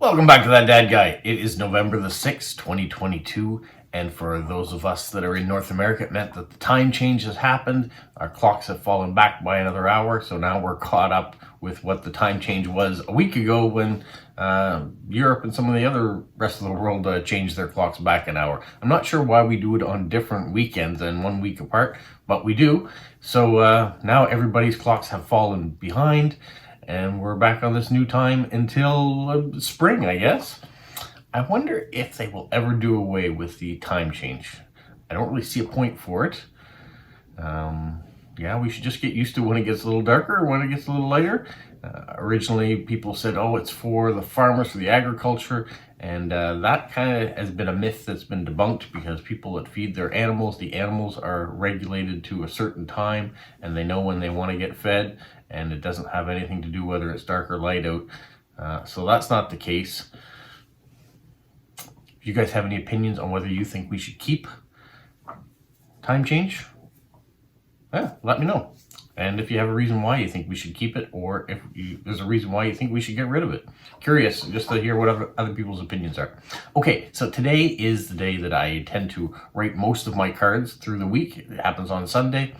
Welcome back to That Dad Guy. It is November the 6th, 2022, and for those of us that are in North America, it meant that the time change has happened. Our clocks have fallen back by another hour, so now we're caught up with what the time change was a week ago when Europe and some of the other rest of the world changed their clocks back an hour. I'm not sure why we do it on different weekends and 1 week apart, but we do. So now everybody's clocks have fallen behind, and we're back on this new time until spring, I guess. I wonder if they will ever do away with the time change. I don't really see a point for it. Yeah, we should just get used to when it gets a little darker, when it gets a little lighter. Originally, people said, oh, it's for the farmers, for the agriculture, and that kind of has been a myth that's been debunked because people that feed their animals, the animals are regulated to a certain time, and they know when they want to get fed, and it doesn't have anything to do whether it's dark or light out. So that's not the case. Do you guys have any opinions on whether you think we should keep time change? Yeah, let me know. And if you have a reason why you think we should keep it, or if there's a reason why you think we should get rid of it. Curious, just to hear what other people's opinions are. Okay, so today is the day that I tend to write most of my cards through the week. It happens on Sunday.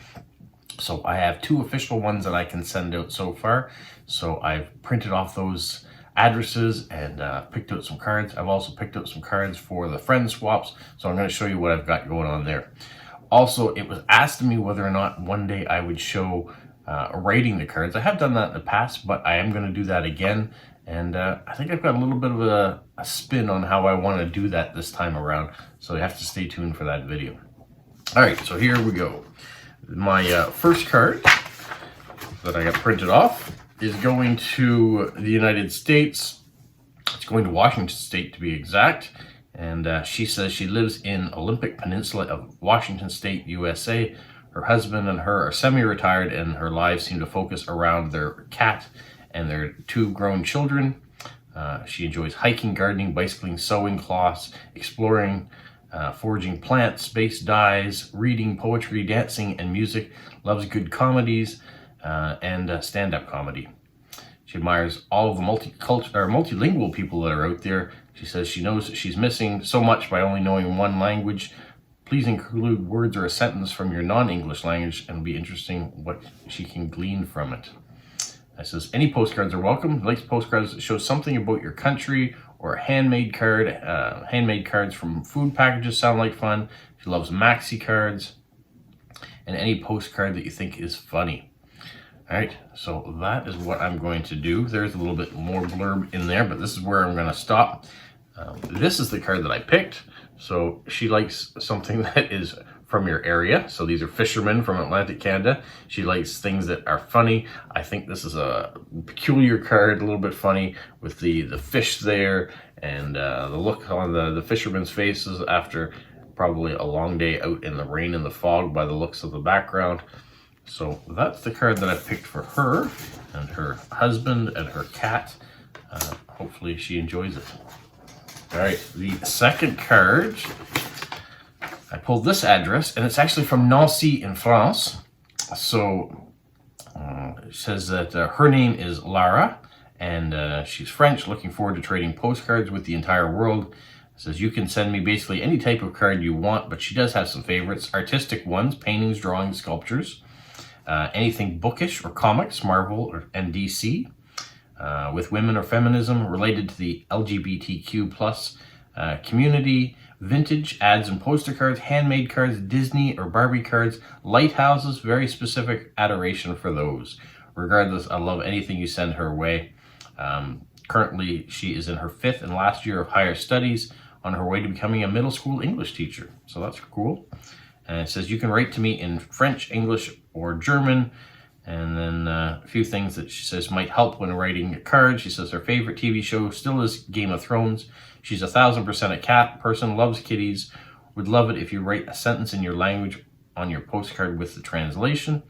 So I have 2 official ones that I can send out so far. So I've printed off those addresses and picked out some cards. I've also picked out some cards for the friend swaps. So I'm going to show you what I've got going on there. Also, it was asked of me whether or not one day I would show writing the cards. I have done that in the past, but I am going to do that again. And I think I've got a little bit of a spin on how I want to do that this time around. So you have to stay tuned for that video. All right, so here we go. My first card that I got printed off is going to the United States. It's going to Washington State to be exact. And she says she lives in Olympic Peninsula of Washington State, USA. Her husband and her are semi-retired, and her lives seem to focus around their cat and their 2 grown children. She enjoys hiking, gardening, bicycling, sewing cloths, exploring, foraging plants, space dyes, reading, poetry, dancing, and music. Loves good comedies and stand-up comedy. She admires all of the multilingual people that are out there. She says she knows that she's missing so much by only knowing one language. Please include words or a sentence from your non-English language, and it'll be interesting what she can glean from it. It says, any postcards are welcome. Likes postcards that show something about your country, or a handmade card. Handmade cards from food packages sound like fun. She loves maxi cards, and any postcard that you think is funny. All right, so that is what I'm going to do. There's a little bit more blurb in there, but this is where I'm going to stop. This is the card that I picked. So she likes something that is from your area. So these are fishermen from Atlantic Canada. She likes things that are funny. I think this is a peculiar card, a little bit funny with the fish there and the look on the fishermen's faces after probably a long day out in the rain and the fog by the looks of the background. So that's the card that I picked for her and her husband and her cat. Hopefully she enjoys it. All right, the second card, I pulled this address, and it's actually from Nancy in France. So it says that her name is Lara, and she's French, looking forward to trading postcards with the entire world. It says you can send me basically any type of card you want, but she does have some favorites. Artistic ones, paintings, drawings, sculptures. Anything bookish or comics, Marvel and DC. With women or feminism, related to the LGBTQ plus community, vintage ads and poster cards, handmade cards, Disney or Barbie cards, lighthouses, very specific adoration for those. Regardless, I love anything you send her way. Currently, she is in her 5th and last year of higher studies on her way to becoming a middle school English teacher. So that's cool. And it says you can write to me in French, English, or German. And then a few things that she says might help when writing a card. She says her favorite TV show still is Game of Thrones. She's 1000% a cat person, loves kitties. Would love it if you write a sentence in your language on your postcard with the translation.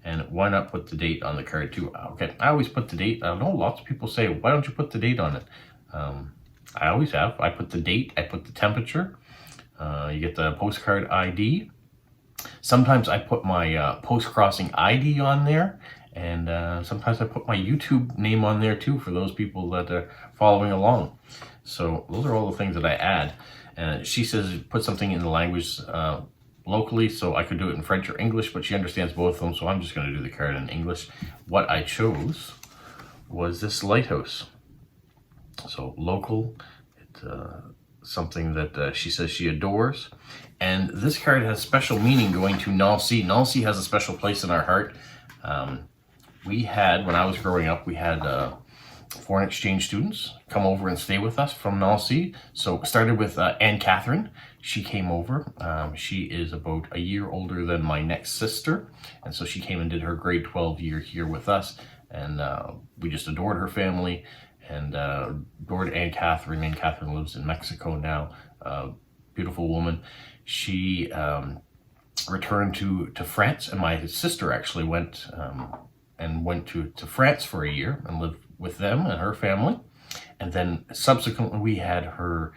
And why not put the date on the card too? Okay, I always put the date. I know lots of people say, why don't you put the date on it? I always have. I put the date, I put the temperature. You get the postcard ID. Sometimes I put my Postcrossing ID on there, And sometimes I put my YouTube name on there too for those people that are following along. So those are all the things that I add. And she says put something in the language locally, so I could do it in French or English, but she understands both of them, so I'm just going to do the card in English. What I chose was this lighthouse. So local, it's something that she says she adores. And this card has special meaning going to Nancy. Nancy has a special place in our heart. We had, when I was growing up, we had foreign exchange students come over and stay with us from Nancy. So it started with Anne Catherine. She came over. She is about a year older than my next sister. And so she came and did her grade 12 year here with us. And we just adored her family and adored Anne Catherine. Anne Catherine lives in Mexico now. Beautiful woman. She returned to France, and my sister actually went to France for a year and lived with them and her family. And then subsequently we had her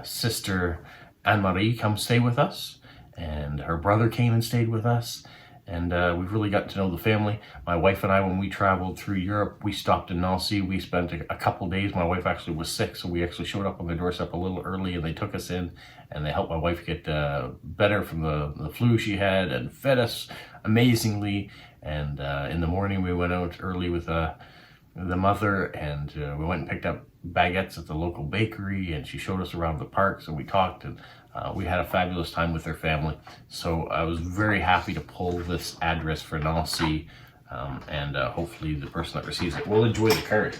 sister Anne-Marie come stay with us, and her brother came and stayed with us. And we've really got to know the family. My wife and I, when we traveled through Europe, we stopped in Nancy. We spent a couple days. My wife actually was sick, so we actually showed up on their doorstep a little early, and they took us in, and they helped my wife get better from the flu she had, and fed us amazingly. And in the morning, we went out early with the mother, and we went and picked up baguettes at the local bakery, and she showed us around the parks, and we talked, and we had a fabulous time with their family. So I was very happy to pull this address for Nancy, and hopefully the person that receives it will enjoy the card.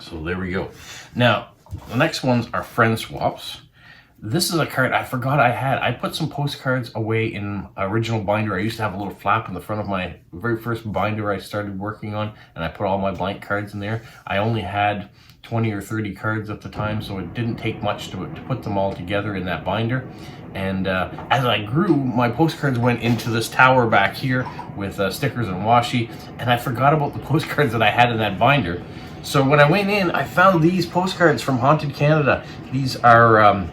So there we go. Now, the next ones are friend swaps. This is a card I forgot I had. I put some postcards away in original binder. I used to have a little flap in the front of my very first binder I started working on, and I put all my blank cards in there. I only had 20 or 30 cards at the time, so it didn't take much to put them all together in that binder. And as I grew, my postcards went into this tower back here with stickers and washi, and I forgot about the postcards that I had in that binder. So when I went in, I found these postcards from Haunted Canada. These are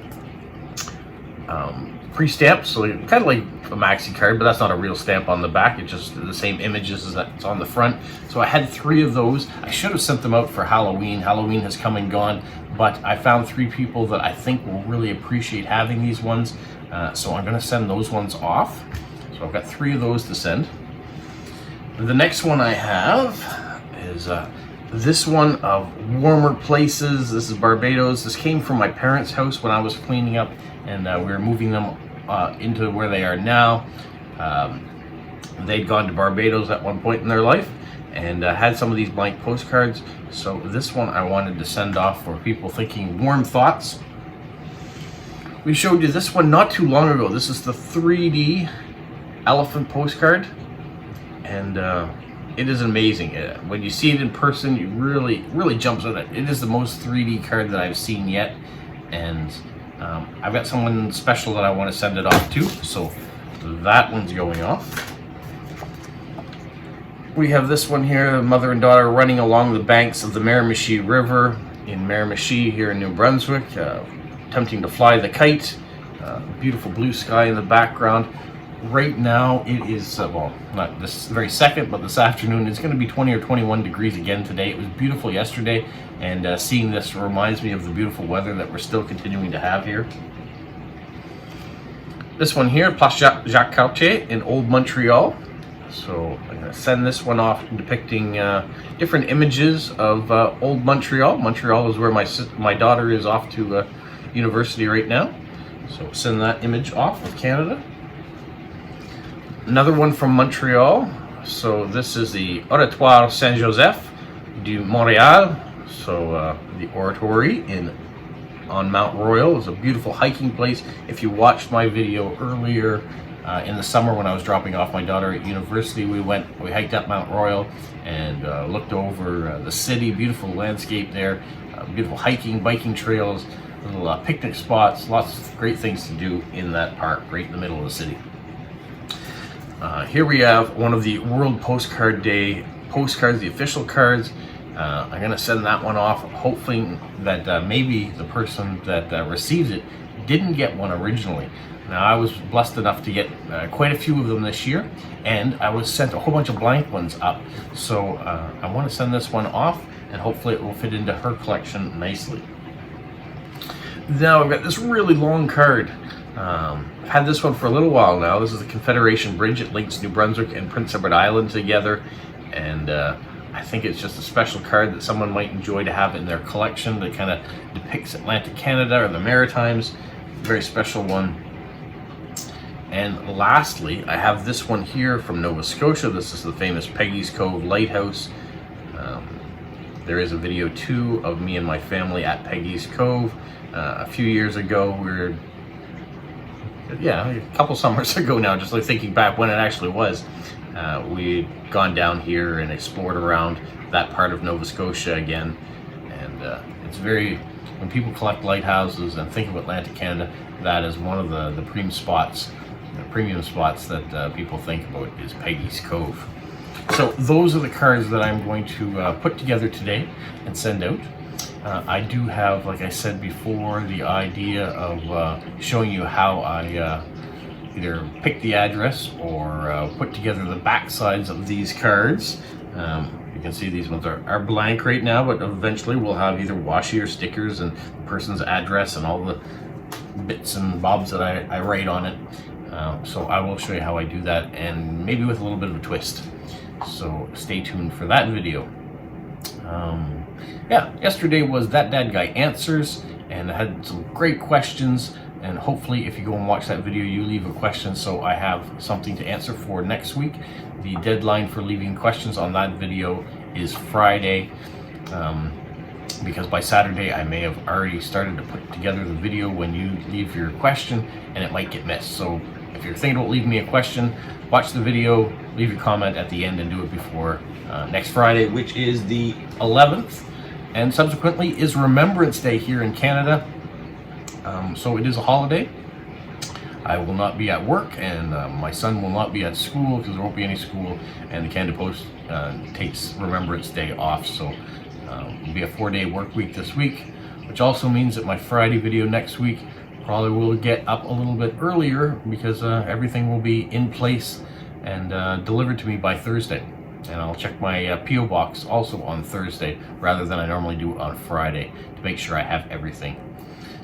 pre-stamped, so kind of like a maxi card, but that's not a real stamp on the back. It's just the same images as that's on the front. So I had 3 of those. I should have sent them out for Halloween. Halloween has come and gone, but I found 3 people that I think will really appreciate having these ones. So I'm going to send those ones off. So I've got 3 of those to send. The next one I have is this one of warmer places. This is Barbados. This came from my parents' house when I was cleaning up, and we were moving them into where they are now. They'd gone to Barbados at one point in their life and had some of these blank postcards. So this one I wanted to send off for people thinking warm thoughts. We showed you this one not too long ago. This is the 3D elephant postcard, and it is amazing. When you see it in person, you really jumps out at it. It is the most 3D card that I've seen yet, and I've got someone special that I want to send it off to, so that one's going off. We have this one here, mother and daughter running along the banks of the Miramichi River in Miramichi here in New Brunswick, attempting to fly the kite. Beautiful blue sky in the background. Right now it is, well, not this very second, but this afternoon, it's going to be 20 or 21 degrees again today. It was beautiful yesterday, and seeing this reminds me of the beautiful weather that we're still continuing to have here. This one here, Place Jacques Cartier in Old Montreal. So I'm going to send this one off depicting different images of Old Montreal. Montreal is where my daughter is off to university right now. So send that image off of Canada. Another one from Montreal. So this is the Oratoire Saint-Joseph du Montréal. So the oratory on Mount Royal is a beautiful hiking place. If you watched my video earlier in the summer when I was dropping off my daughter at university, we hiked up Mount Royal and looked over the city. Beautiful landscape there, beautiful hiking, biking trails, little picnic spots, lots of great things to do in that park right in the middle of the city. Here we have one of the World Postcard Day postcards, the official cards. I'm going to send that one off, hoping that maybe the person that receives it didn't get one originally. Now, I was blessed enough to get quite a few of them this year, and I was sent a whole bunch of blank ones up. So I want to send this one off, and hopefully it will fit into her collection nicely. Now I've got this really long card. I've had this one for a little while now. This is the Confederation Bridge. It links New Brunswick and Prince Edward Island together, and I think it's just a special card that someone might enjoy to have in their collection that kind of depicts Atlantic Canada or the Maritimes. Very special one. And lastly, I have this one here from Nova Scotia. This is the famous Peggy's Cove Lighthouse. There is a video too of me and my family at Peggy's Cove. A few years ago, a couple summers ago now, just like thinking back when it actually was, we'd gone down here and explored around that part of Nova Scotia again. And it's very, when people collect lighthouses and think of Atlantic Canada, that is one of the premium spots that people think about is Peggy's Cove. So those are the cards that I'm going to put together today and send out. I do have, like I said before, the idea of showing you how I either pick the address or put together the back sides of these cards. You can see these ones are blank right now, but eventually we'll have either washi or stickers and the person's address and all the bits and bobs that I write on it. So I will show you how I do that, and maybe with a little bit of a twist. So stay tuned for that video. Yesterday was That Dad Guy Answers, and I had some great questions, and hopefully if you go and watch that video, you leave a question so I have something to answer for next week. The deadline for leaving questions on that video is Friday, because by Saturday I may have already started to put together the video when you leave your question, and it might get missed. So if you're thinking about leaving me a question, watch the video, leave your comment at the end, and do it before next Friday, which is the 11th, and subsequently is Remembrance Day here in Canada. So it is a holiday. I will not be at work, and my son will not be at school because there won't be any school, and the Canada Post takes Remembrance Day off. So it'll be a 4-day work week this week, which also means that my Friday video next week probably will get up a little bit earlier because everything will be in place and delivered to me by Thursday. And I'll check my P.O. box also on Thursday rather than I normally do on Friday to make sure I have everything.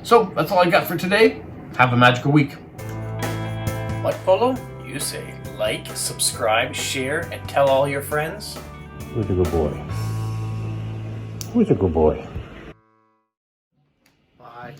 So that's all I got for today. Have a magical week. What, Polo? You say like, subscribe, share, and tell all your friends? Who's a good boy? Who's a good boy? Bye.